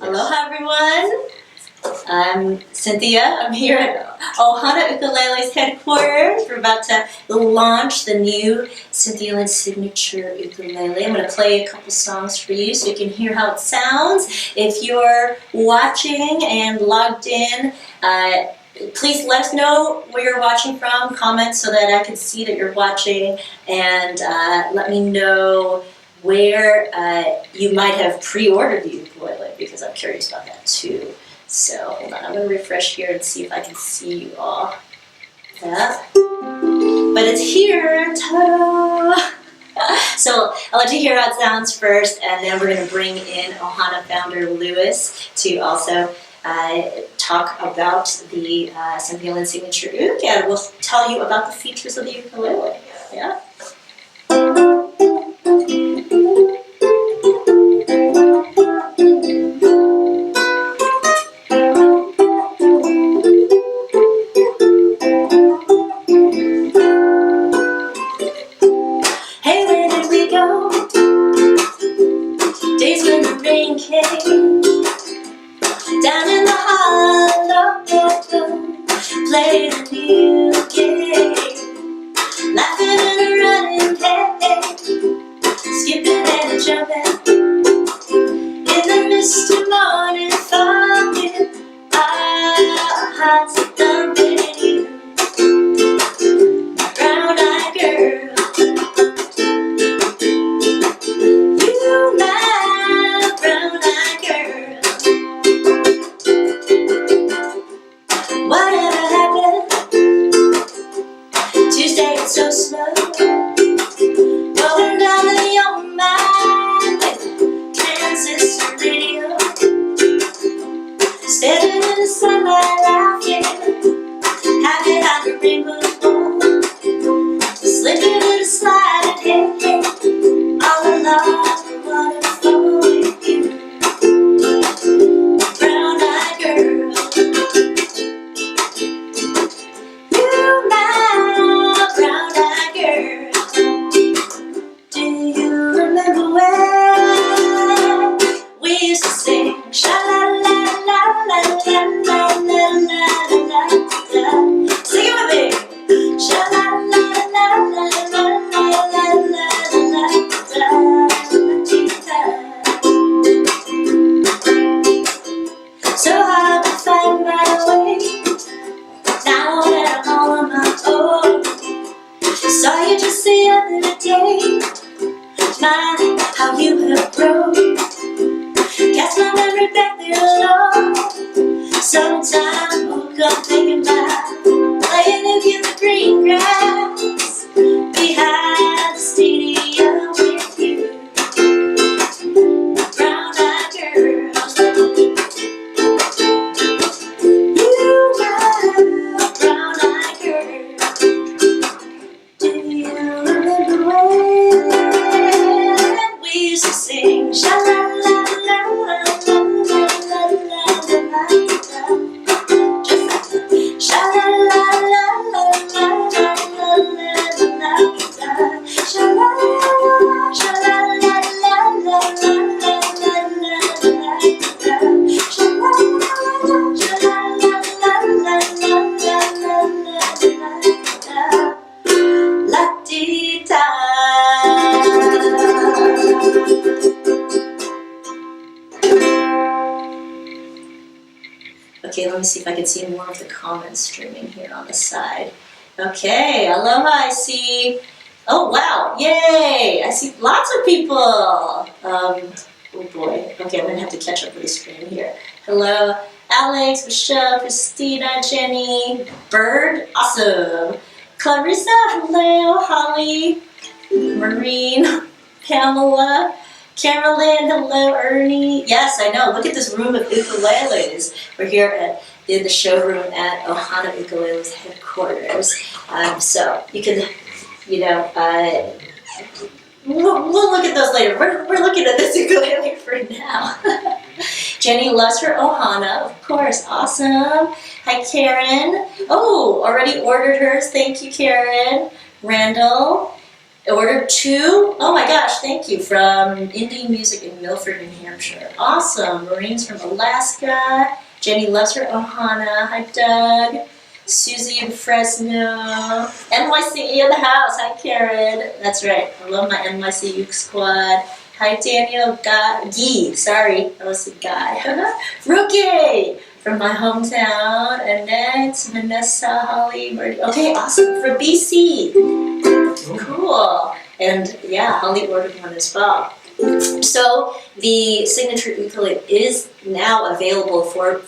Aloha everyone, I'm Cynthia. I'm here at Ohana Ukulele's headquarters. We're about to launch the new Cynthia Lynn signature ukulele. I'm going to play a couple songs for you so you can hear how it sounds. If you're watching and logged in, please let us know where you're watching from, comment so that I can see that you're watching, and let me know where you might have pre-ordered the ukulele, because I'm curious about that too. So hold on, I'm going to refresh here and see if I can see you all. Yeah. But it's here, ta-da! So I'll let you hear how it sounds first, and then we're going to bring in Ohana founder Louis to also talk about the Cynthia Lynn signature uke, and we'll tell you about the features of the ukulele. Yeah. Hey, where did we go? Days when the rain came down in the hollow, play a new game, laughing and running, hey, skipping and jumping in the misty morning, falling, our hearts are thumping. You, my brown-eyed girl, you, my brown-eyed girl. Whatever happened to staying so slow, going down the old mine with transistor radio, standing in the sunlight laughing, happy how the rainbow's born, slipping and sliding, hey, hey, all along the waterfall with you, brown-eyed girl. You, my brown-eyed girl. Do you remember when we used to sing sha-la-la-la-la-la-la-la-la-la-la? Sing it with me. Sha-la-la-la-la-la-la-la-la-la-la-la. So hard to find my way now that I'm all on my own. Saw you just the other day, my, how you have grown. Cast my memory back there alone. Sometimes woke up thinking about playing in the green grass behind the stadium with you, brown-eyed girl. You, my brown-eyed girl. Do you remember when we used to sing sha-la-la-la-la-la-la-la-la-la? Just sha-la-la-la-la-la-la-la-la-la-la. Sha-la-la-la, sha-la-la-la-la-la-la-la-la-la-la-la-la-la-la-la-la. La-dee-da. Okay, let me see if I can see more of the comments streaming here on the side. Okay, aloha, I see. Oh, wow, yay! I see lots of people. Oh boy, okay, I'm gonna have to catch up with the screen here. Hello, Alex, Michelle, Christina, Jenny, Bird, awesome. Clarissa, hello, Holly, Maureen, Pamela, Carolyn, hello, Ernie. Yes, I know, look at this room of ukuleles. We're here at the showroom at Ohana Ukulele's headquarters. So you can, you know, we'll look at those later. We're looking at this ukulele for now. Jenny loves her Ohana, of course, awesome. Hi, Karen. Oh, already ordered hers. Thank you, Karen. Randall. Order 2. Oh my gosh, thank you. From Indie Music in Milford, New Hampshire. Awesome. Maureen's from Alaska. Jenny loves her Ohana. Hi, Doug. Susie in Fresno. NYC in the house. Hi, Karen. That's right. I love my NYC Uke squad. Hi, Daniel. Guy. Sorry, that was a guy. Rookie from my hometown. Annette, Vanessa, Holly, Marty. Okay, awesome. From BC. Cool. And yeah, Holly ordered one as well. So the signature ukulele is now available for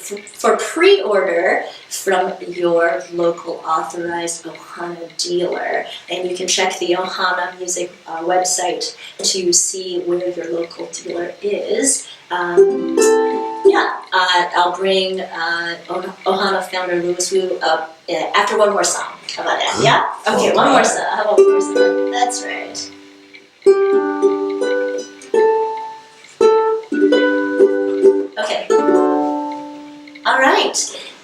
pre-order from your local authorized Ohana dealer. And you can check the Ohana Music website to see where your local dealer is. I'll bring Ohana founder Louis Wu up after one more song. How about that? Yeah? Okay, one more song. How about one more song? That's right. Okay. All right.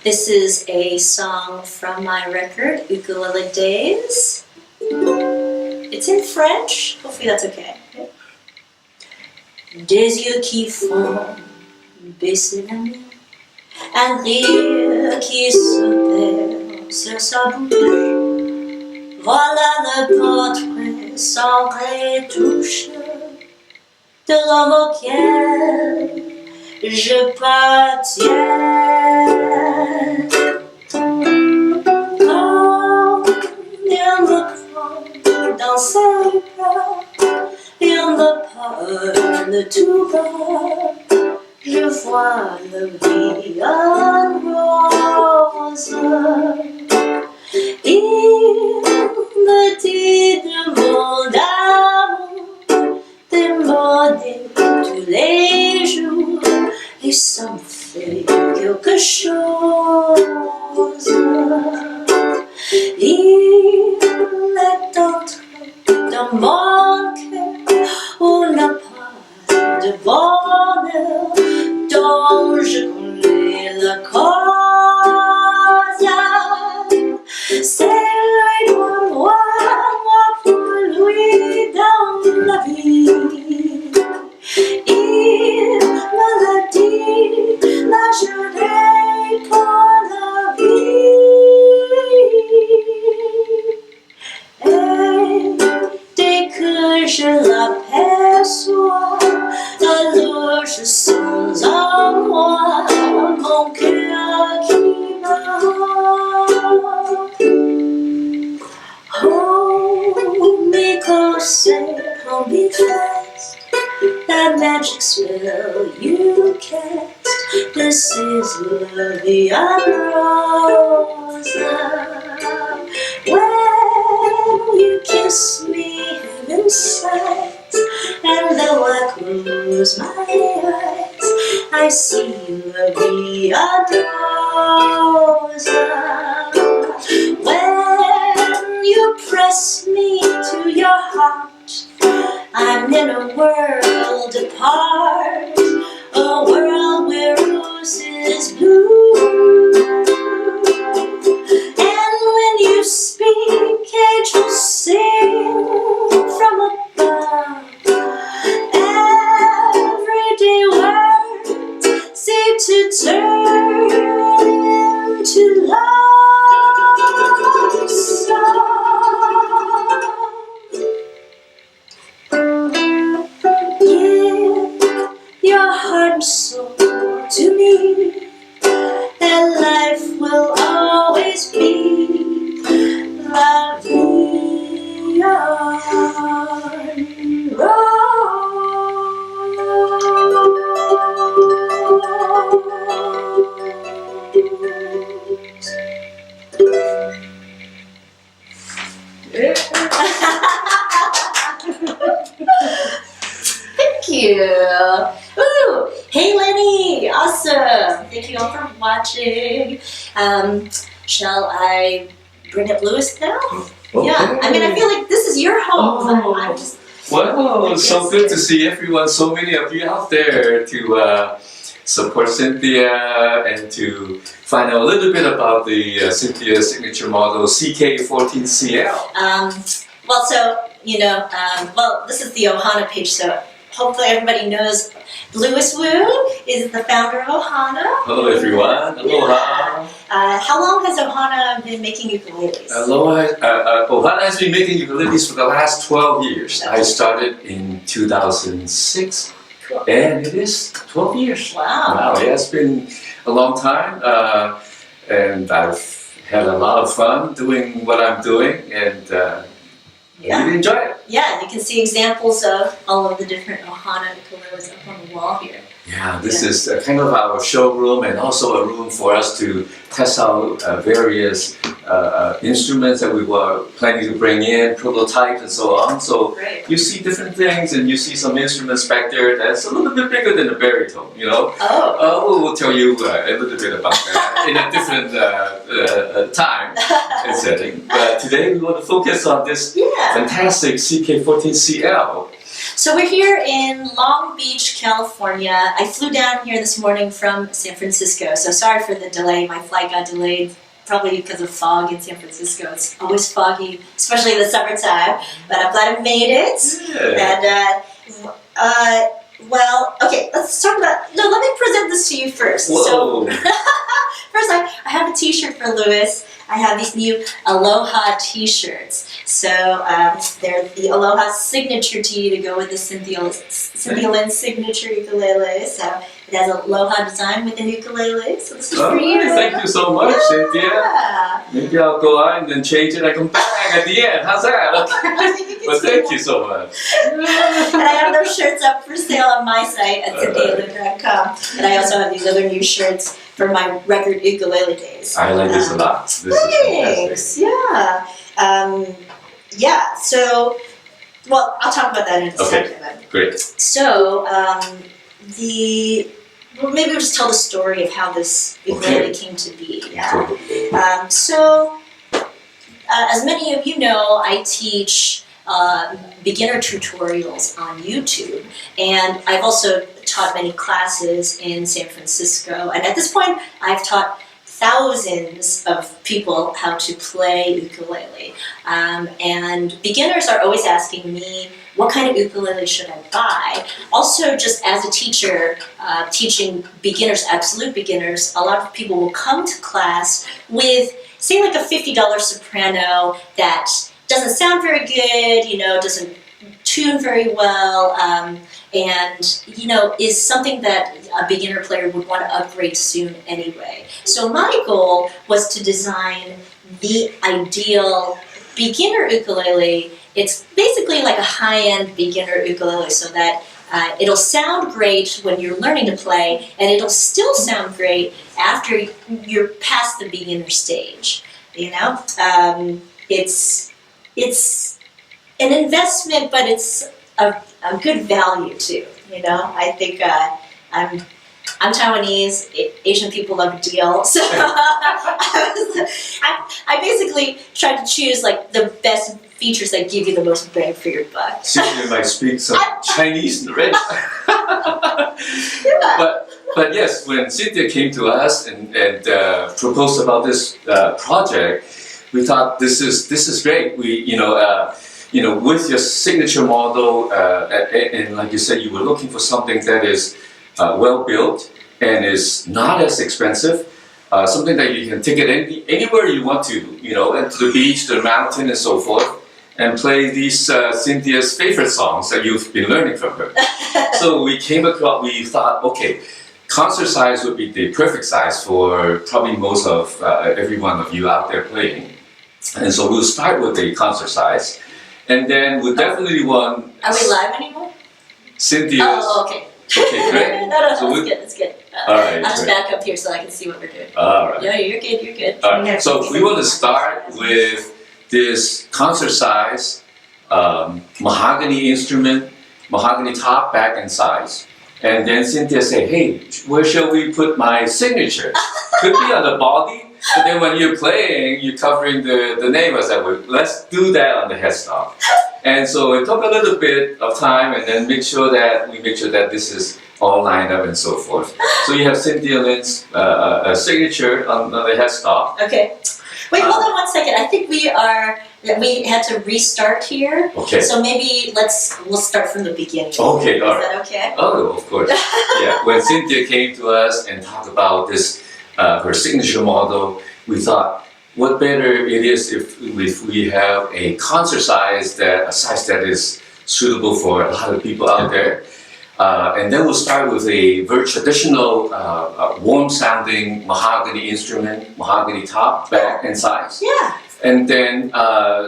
This is a song from my record, Ukulele Days. It's in French. Hopefully that's okay. Des yeux qui font baisser la nuit, un rire qui se perd sur sa bouche. Voilà le portrait sans retouche de l'homme auquel je partiens. Quand il me prend dans ses bras, il me parle tout bas, je vois la vie en rose. Il me dit de mots d'amour, des mots de tous les jours, et ça me fait quelque chose. Il est entré dans mon cœur, on n'a pas de bonheur dont je connais la cause. C'est lui pour moi pour lui dans la vie. Il me l'a dit, la journée pour la vie. Et dès que je l'aperçois, alors je sens en moi mon cœur qui bat. Hold me closer, hold me fast. That magic spell you cast. This is love beyond rose. When you kiss me, heaven sighs, and though I close my eyes, I see love beyond rose. When you press me to your heart, I'm in a world apart, a world where roses bloom. And when you speak, angels sing from above. Everyday words seem to turn into love songs. Give your heart and soul to me, and life will always be la vie en rose. Thank you. Woo! Hey Lenny, awesome. Thank you all for watching. Shall I bring up Louis now? Okay. Yeah, I mean, I feel like this is your home. Oh. I'm just, Well, it's so good to see everyone, so many of you out there to support Cynthia and to find out a little bit about the Cynthia signature model CK14CL. well, so well, this is the Ohana page, so hopefully everybody knows Louis Wu is the founder of Ohana. Hello everyone. Aloha. How long has Ohana been making ukuleles? Aloha. Ohana has been making ukuleles for the last 12 years. I started in 2006, Cool. and it is 12 years. Wow. Wow, yeah, it's been a long time, and I've had a lot of fun doing what I'm doing, and really enjoy it. Yeah, you can see examples of all of the different Ohana ukuleles up on the wall here. Yeah, this is kind of our showroom and also a room for us to test out various instruments that we were planning to bring in, prototypes and so on. So Great. you see different things and you see some instruments back there that's a little bit bigger than a baritone, you know. Oh. We'll tell you a little bit about that in a different time and setting. But today we want to focus on this Yeah. fantastic CK14CL. So we're here in Long Beach, California. I flew down here this morning from San Francisco, so sorry for the delay. My flight got delayed probably because of fog in San Francisco. It's always foggy, especially in the summertime, but I'm glad I made it. Yeah. And, well, okay, let's talk about, no, let me present this to you first. Whoa. So, first, I have a t-shirt for Louis. I have these new Aloha t-shirts. So they're the Aloha signature tee to go with the Cynthia Lynn signature ukulele. So it has a Aloha design with an ukulele. So this is for you. Thank you so much, Cynthia. Yeah. Maybe I'll go out and then change it. I come back at the end. How's that? But thank you so much. And I have those shirts up for sale on my site at cynthialynn.com. And I also have these other new shirts for my record ukulele days. I like this a lot. This is Thanks. fantastic. Yeah. Yeah. So, well, I'll talk about that in a Okay. second. Great. So, maybe we'll just tell the story of how this ukulele came to be. Yeah. Cool. So, as many of you know, I teach beginner tutorials on YouTube, and I've also taught many classes in San Francisco. And at this point, I've taught thousands of people how to play ukulele. And beginners are always asking me, what kind of ukulele should I buy? Also, just as a teacher, teaching beginners, absolute beginners, a lot of people will come to class with, say, like a $50 soprano that doesn't sound very good, doesn't tune very well, and is something that a beginner player would want to upgrade soon anyway. So my goal was to design the ideal beginner ukulele. It's basically like a high-end beginner ukulele, so that it'll sound great when you're learning to play, and it'll still sound great after you're past the beginner stage. It's an investment, but it's a good value too. I think I'm Taiwanese. Asian people love a deal, so I basically tried to choose like the best features that give you the most bang for your buck. Cynthia might speak some Chinese already. Yeah. But yes, when Cynthia came to us and proposed about this project, we thought this is great. We with your signature model and like you said, you were looking for something that is well built and is not as expensive. Something that you can take it anywhere you want to, and to the beach, to the mountain, and so forth, and play these Cynthia's favorite songs that you've been learning from her. So we thought, okay, concert size would be the perfect size for probably most of every one of you out there playing. And so we'll start with the concert size, and then we definitely want. Are we live anymore? Cynthia's. Oh, okay. Okay, great. No, So that's good. All right, I'll just great. back up here so I can see what we're doing. All right. Yeah, you're good. All right. So we want to start with this concert size mahogany instrument, mahogany top, back, and sides. And then Cynthia said, hey, where shall we put my signature? Could be on the body, but then when you're playing, you're covering the name. I said, well, let's do that on the headstock. And so it took a little bit of time, and then make sure that this is all lined up and so forth. So you have Cynthia Lynn's signature on the headstock. Okay. Wait, hold on 1 second. I think we had to restart here. Okay. So maybe we'll start from the beginning. Okay, all Is right. that okay? Oh, of course. Yeah, when Cynthia came to us and talked about this, her signature model, we thought, what better it is if we have a concert size a size that is suitable for a lot of people out there. And then we'll start with a very traditional, warm-sounding mahogany instrument, mahogany top, back, and sides. Yeah. And then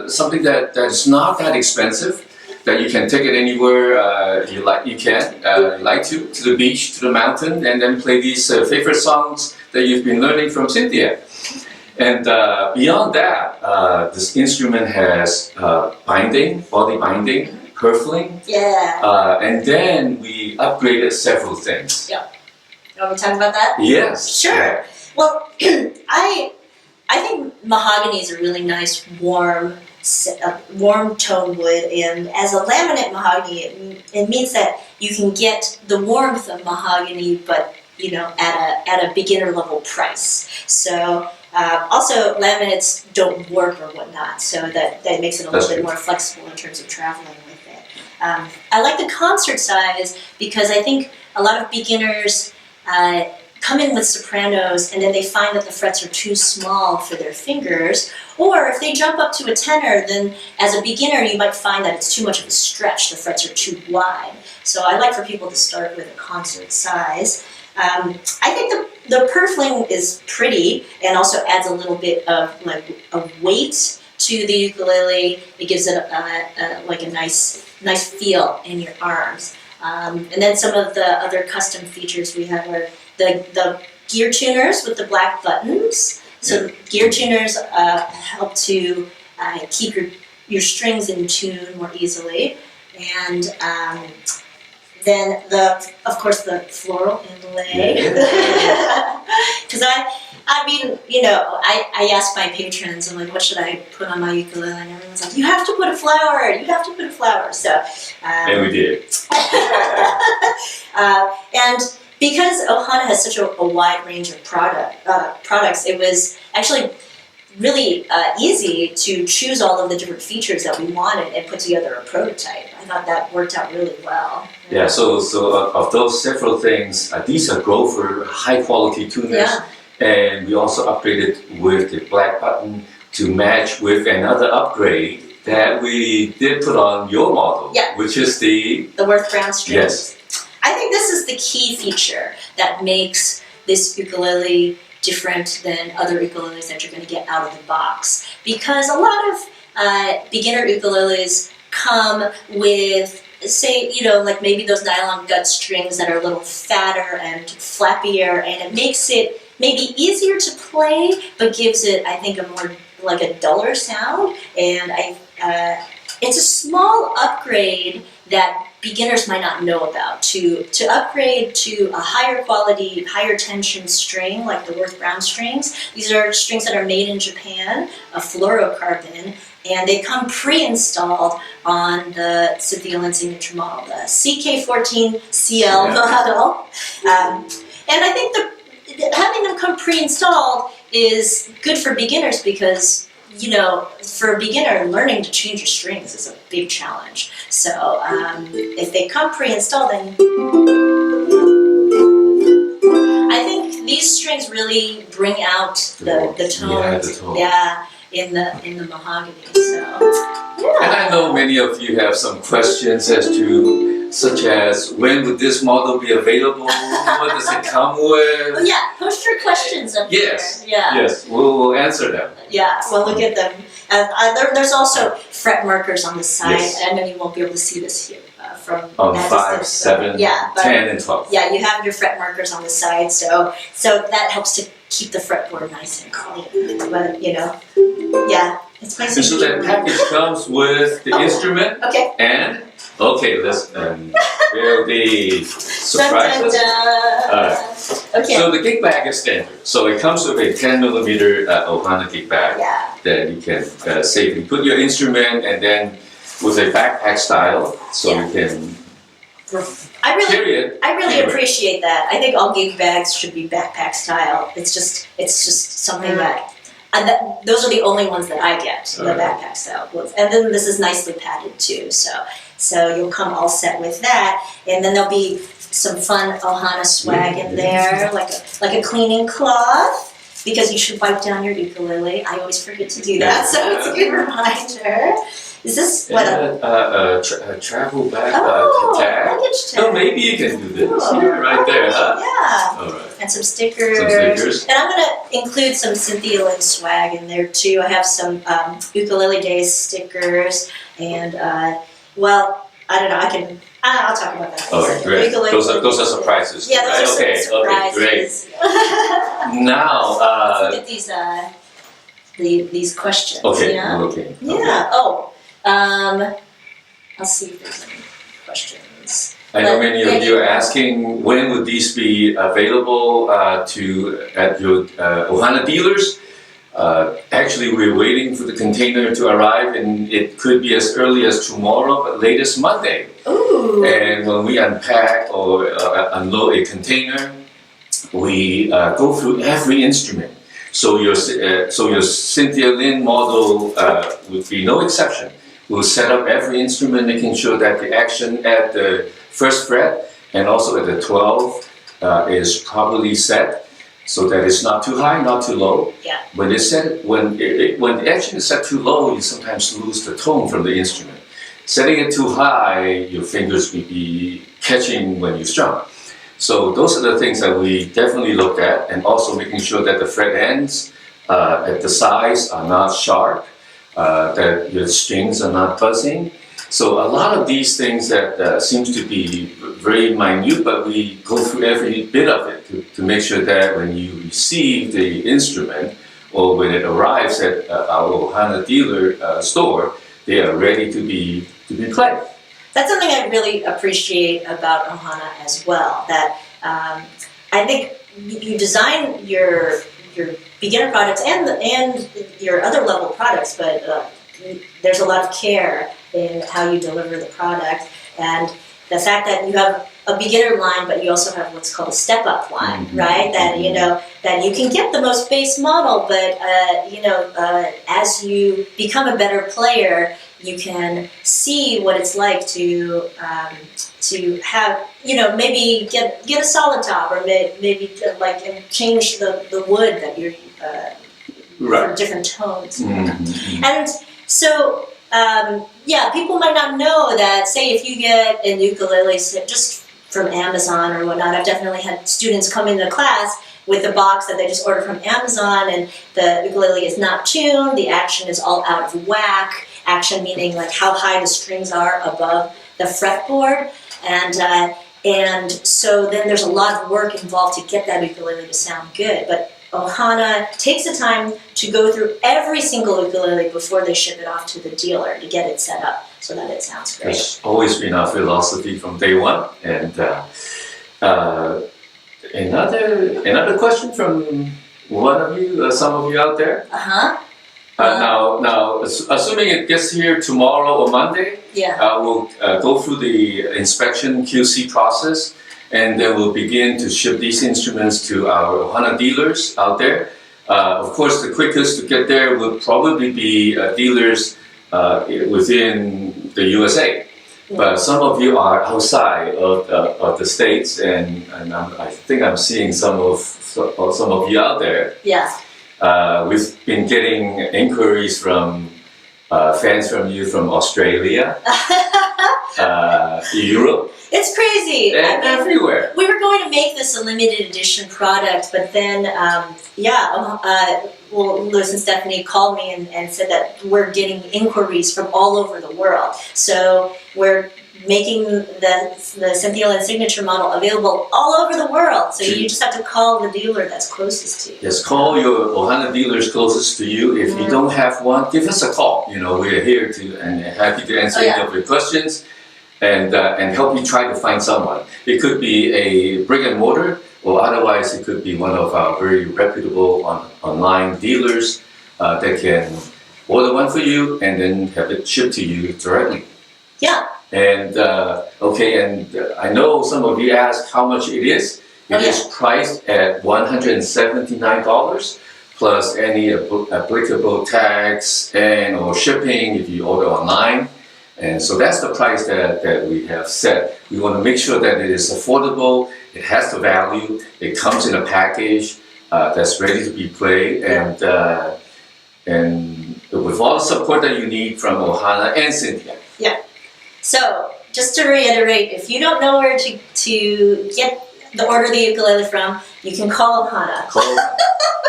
something that is not that expensive, that you can take it anywhere you like. You can to the beach, to the mountain, and then play these favorite songs that you've been learning from Cynthia. And beyond that, this instrument has binding, body binding, purfling, Yeah. and then we upgraded several things. You want me to talk about that? Yes. Sure. Well, I think mahogany is a really nice warm tone wood, and as a laminate mahogany, it means that you can get the warmth of mahogany, but at a beginner level price. So also laminates don't warp or whatnot, so that makes it a little bit more flexible in terms of traveling with it. I like the concert size because I think a lot of beginners come in with sopranos and then they find that the frets are too small for their fingers, or if they jump up to a tenor, then as a beginner you might find that it's too much of a stretch, the frets are too wide. So I like for people to start with a concert size. I think the purfling is pretty and also adds a little bit of like a weight to the ukulele. It gives it like a nice feel in your arms. And then some of the other custom features we have are the gear tuners with the black buttons. So gear tuners help to keep your strings in tune more easily. And then of course the floral inlay. Because I mean, I asked my patrons, I'm like, what should I put on my ukulele? And everyone's like, you have to put a flower, you have to put a flower. So, and we did. And because Ohana has such a wide range of products, it was actually really easy to choose all of the different features that we wanted and put together a prototype. I thought that worked out really well. Yeah, so of those several things, these are Grover high quality tuners. Yeah. And we also upgraded with the black button to match with another upgrade that we did put on your model, which is the Worth Brown strings. Yes. I think this is the key feature that makes this ukulele different than other ukuleles that you're going to get out of the box. Because a lot of beginner ukuleles come with, say, like maybe those nylon gut strings that are a little fatter and flappier, and it makes it maybe easier to play, but gives it, I think, a more like a duller sound. And it's a small upgrade that beginners might not know about. To upgrade to a higher quality, higher tension string like the Worth Brown strings. These are strings that are made in Japan, a fluorocarbon, and they come pre-installed on the Cynthia Lynn signature model, the CK14CL model. And I think having them come pre-installed is good for beginners because, for a beginner, learning to change your strings is a big challenge. So if they come pre-installed, then I think these strings really bring out the tones. In the mahogany. So And I know many of you have some questions such as when would this model be available? What does it come with? Well, post your questions up here. Yes, we'll answer them. Yeah, we'll look at them. There's also fret markers on the side. Yes. I know you won't be able to see this here from On that 5, distance, 7, but 10, and 12. Yeah, you have your fret markers on the side, so that helps to keep the fretboard nice and clean. But it's nice. And so that package comes with the instrument and will be surprises. Okay. So the gig bag is standard. So it comes with a 10mm Ohana gig bag that you can safely put your instrument, and then with a backpack style, so you can carry it. I really appreciate that. I think all gig bags should be backpack style. It's just something that those are the only ones that I get, the Alright. backpack style. And then this is nicely padded too, so you'll come all set with that, and then there'll be some fun Ohana swag in there, like a cleaning cloth, because you should wipe down your ukulele. I always forget to do that, so it's a good reminder. Is this what a travel bag tag. luggage tag. So maybe you can do this Oh, here, right there, huh? Yeah. All right. And some stickers. Some stickers. And I'm gonna include some Cynthia Lynn swag in there too. I have some Ukulele Days stickers, and well, I don't know. I'll talk about that. in a All right, second. great. Ukulele- Those are surprises. Yeah, those right? are Okay, some surprises. great. Now, Let's look at these questions. okay, Yeah. okay. Yeah. Oh. I'll see if there's any questions. I know But many of you are asking when would these be available at your Ohana dealers. Actually, we're waiting for the container to arrive, and it could be as early as tomorrow, but latest Monday. Ooh. And when we unpack or unload a container, we go through every instrument. So your Cynthia Lynn model would be no exception. We'll set up every instrument, making sure that the action at the first fret and also at the 12 is properly set, so that it's not too high, not too low. Yeah. When when the action is set too low, you sometimes lose the tone from the instrument. Setting it too high, your fingers may be catching when you strum. So those are the things that we definitely look at, and also making sure that the fret ends at the sides are not sharp, that your strings are not buzzing. So a lot of these things that seems to be very minute, but we go through every bit of it to make sure that when you receive the instrument or when it arrives at our Ohana dealer store, they are ready to be played. That's something I really appreciate about Ohana as well. That I think you design your beginner products and your other level products, but there's a lot of care in how you deliver the product, and the fact that you have a beginner line, but you also have what's called a step-up line, right? That that you can get the most base model, but as you become a better player, you can see what it's like to have maybe get a solid top, or maybe like change the wood that you're for different tones. Mm-hmm. And so, people might not know that, say, if you get an ukulele just from Amazon or whatnot, I've definitely had students come into class with a box that they just ordered from Amazon, and the ukulele is not tuned, the action is all out of whack, action meaning like how high the strings are above the fretboard, and so then there's a lot of work involved to get that ukulele to sound good. But Ohana takes the time to go through every single ukulele before they ship it off to the dealer to get it set up so that it sounds great. It's always been our philosophy from day one. And another question from one of you, some of you out there. Now, assuming it gets here tomorrow or Monday, we'll go through the inspection QC process, and then we'll begin to ship these instruments to our Ohana dealers out there. Of course, the quickest to get there would probably be dealers within the USA. But some of you are outside of the States, and I think I'm seeing some of you out there. Yeah. We've been getting inquiries from fans from you from Australia, Europe. It's crazy. And everywhere. We were going to make this a limited edition product, but then, Louis and Stephanie called me and said that we're getting inquiries from all over the world. So we're making the Cynthia Lynn signature model available all over the world. So you just have to call the dealer that's closest to you. Yes, call your Ohana dealers closest to you. If you don't have one, give us a call. We're here and happy to answer any of your questions. And help you try to find someone. It could be a brick and mortar, or otherwise it could be one of our very reputable online dealers that can order one for you and then have it shipped to you directly. Yeah. And I know some of you asked how much it is. It is priced at $179 plus any applicable tax and or shipping if you order online. And so that's the price that we have set. We want to make sure that it is affordable, it has the value, it comes in a package that's ready to be played, and with all the support that you need from Ohana and Cynthia. So, just to reiterate, if you don't know where to get the order the ukulele from, you can call Ohana.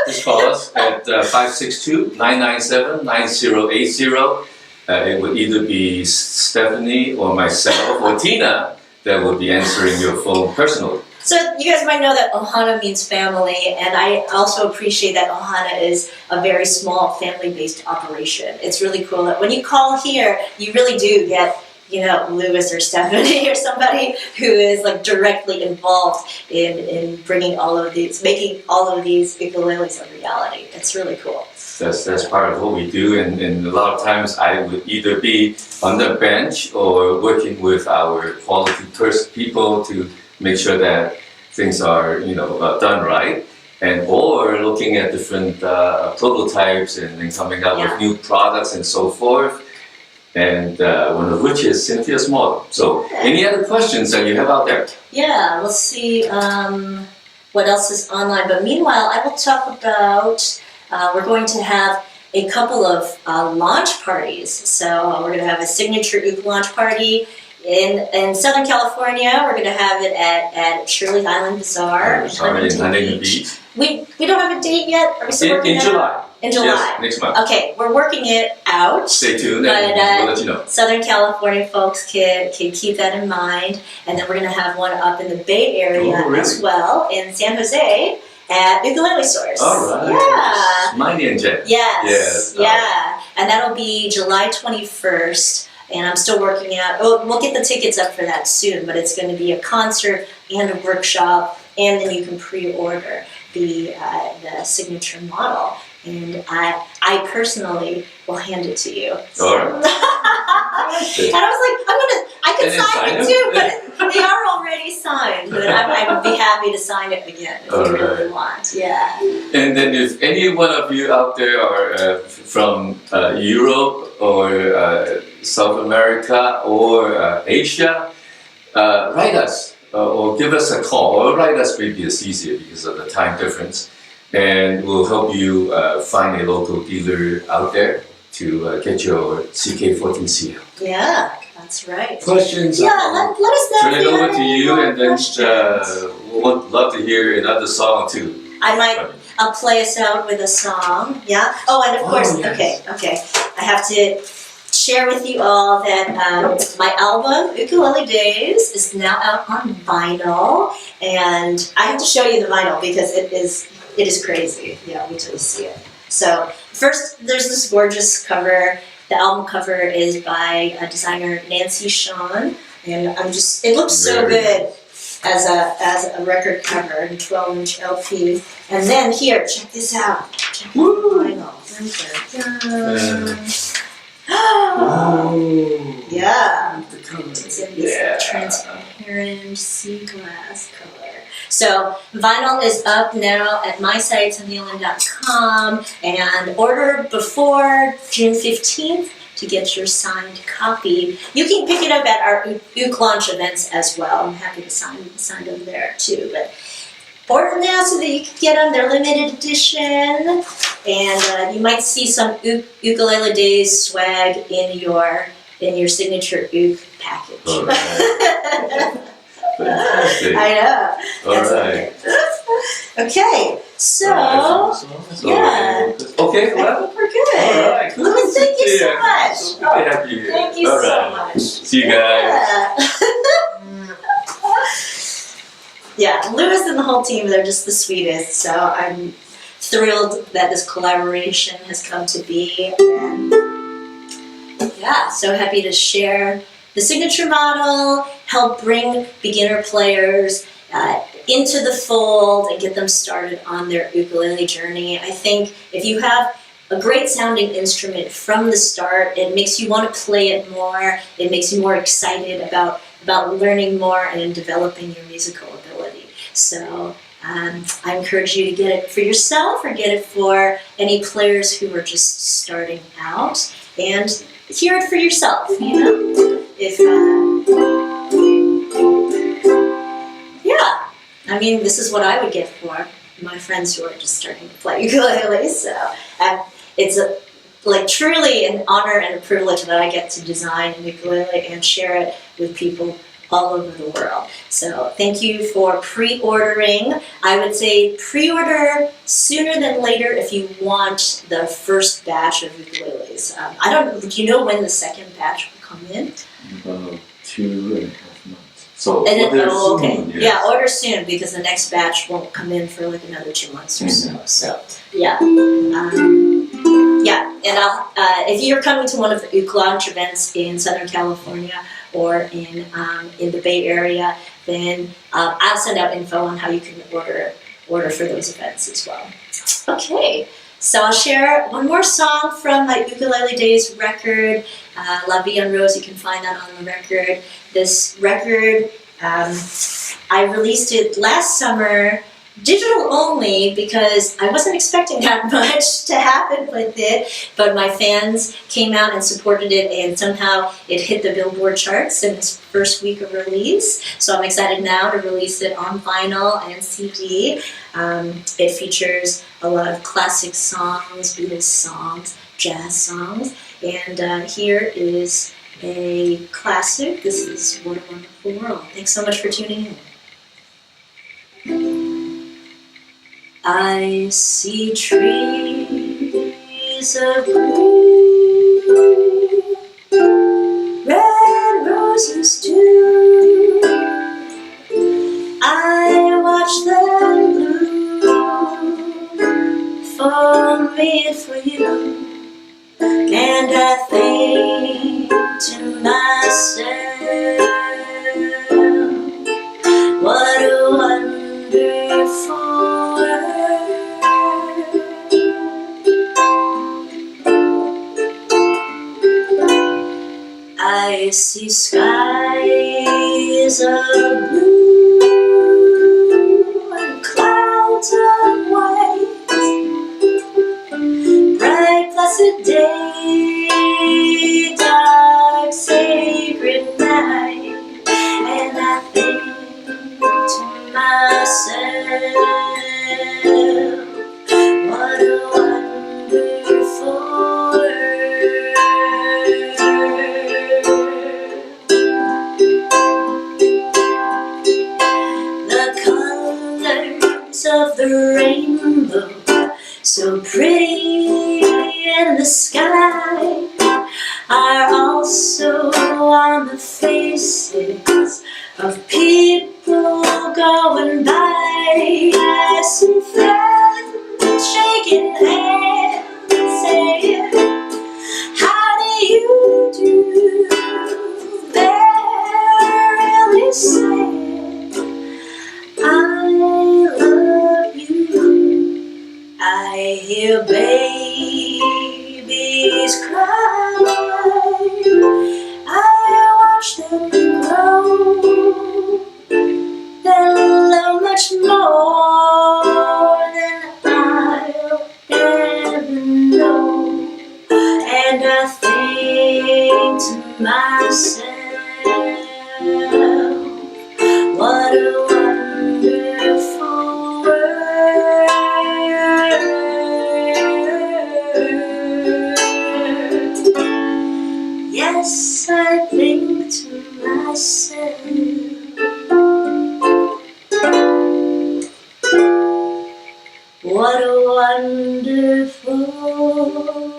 Just call us at 562-997-9080. It would either be Stephanie or myself or Tina that will be answering your phone personally. So you guys might know that Ohana means family, and I also appreciate that Ohana is a very small family-based operation. It's really cool that when you call here, you really do get, Lewis or Stephanie or somebody who is like directly involved in bringing all of these, making all of these ukuleles a reality. It's really cool. That's part of what we do, and a lot of times I would either be on the bench or working with our quality people to make sure that things are done right, and or looking at different prototypes and coming up with new products and so forth. And one of which is Cynthia's model. So, any other questions that you have out there? Yeah, let's see what else is online. But meanwhile, I will talk about. We're going to have a couple of launch parties. So we're going to have a signature Ook launch party in Southern California. We're going to have it at Shirley Island Bazaar in Huntington Beach. We don't have a date yet. Are we still working in July? In July. Yes, next month. Okay, we're working it out. Stay tuned, but, and we'll let you know. Southern California folks can keep that in mind. And then we're going to have one up in the Bay Area as well, in San Jose, at Ukulele Stores. All right. Yeah. Mindy and Jen. Yes. Yeah. And that'll be July 21st. And I'm still working out. Oh, we'll get the tickets up for that soon. But it's going to be a concert and a workshop, and then you can pre-order the signature model. And I personally will hand it to you. All right. And I was like, I could sign it too, but they are already signed. But I would be happy to sign it again if you really want. Yeah. And then if any one of you out there are from Europe or South America or Asia, write us or give us a call, or write us, maybe it's easier because of the time difference. And we'll help you find a local dealer out there to get your CK14CL. Yeah, that's right. Questions? Yeah, let us know. Turn it over to you, and then we'll love to hear another song too. I'll play us out with a song. Yeah. Oh, and of course, yes. Okay. I have to share with you all that my album Ukulele Days is now out on vinyl, and I have to show you the vinyl because it is crazy. Yeah, wait till you see it. So first, there's this gorgeous cover. The album cover is by designer Nancy Sean, and it looks so good as a record cover and 12-inch LP. And then here, check this out. Check out the vinyl. Yeah. It's in this transparent sea glass color. So vinyl is up now at my site, CynthiaLynn.com, and order before June 15th to get your signed copy. You can pick it up at our Ook launch events as well. I'm happy to sign them there too. But order now so that you can get them. They're limited edition, and you might see some Ukulele Days swag in your signature Ook package. All right. Fantastic. I know. All right. Okay, so yeah. Okay, I well. think we're good. All right. Louis, thank you so much. So good to have you here. Thank you All so right. much. See you guys. Yeah, Louis and the whole team, they're just the sweetest. So I'm thrilled that this collaboration has come to be. And yeah, so happy to share the signature model, help bring beginner players into the fold and get them started on their ukulele journey. I think if you have a great sounding instrument from the start, it makes you want to play it more, it makes you more excited about learning more and developing your musical ability. So I encourage you to get it for yourself or get it for any players who are just starting out, and hear it for yourself, you know? If, yeah, I mean, this is what I would get for my friends who are just starting to play ukulele, so it's like truly an honor and a privilege that I get to design a ukulele and share it with people all over the world. So thank you for pre-ordering. I would say pre-order sooner than later if you want the first batch of ukuleles. Do you know when the second batch will come in? About 2.5 months. So And then, order okay. soon, yes. Yeah, order soon because the next batch won't come in for like another 2 months or so. So yeah. Yeah, and if you're coming to one of the Uke Launch events in Southern California or in the Bay Area, then I'll send out info on how you can order for those events as well. Okay, so I'll share one more song from my Ukulele Days record, La Vie en Rose. You can find that on the record. This record, I released it last summer, digital only, because I wasn't expecting that much to happen with it, but my fans came out and supported it, and somehow it hit the Billboard charts in its first week of release. So I'm excited now to release it on vinyl and CD. It features a lot of classic songs, Beatles songs, jazz songs, and here is a classic. This is What a Wonderful World. Thanks so much for tuning in. I see trees of green, red roses too. I watch them bloom for me and for you, and I think to myself, what a wonderful I see skies of blue and clouds of white, bright blessed day, dark sacred night, and I think to myself, what a wonderful of the rainbow, so pretty in the sky, are also on the faces of people going by. I see friends shaking hands, saying, how do you do? They're really saying, I hear babies cry, I watch them grow, they'll love much more than I'll ever know, and I think to myself, what a wonderful world. Yes, I think to myself, what a wonderful world.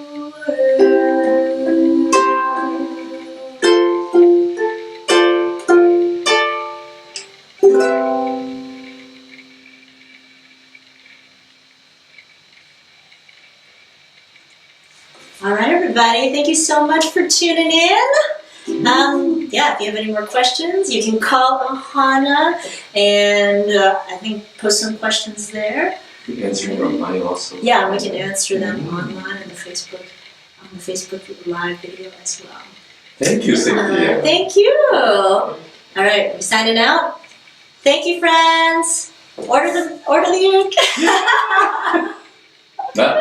All right, everybody, thank you so much for tuning in. Yeah, if you have any more questions, you can call Ohana and I think post some questions there. You can answer online also. Yeah, we can answer them online on the Facebook Live video as well. Thank you, Cynthia. Thank you. All right, we're signing out. Thank you, friends. Order the uke. Nah,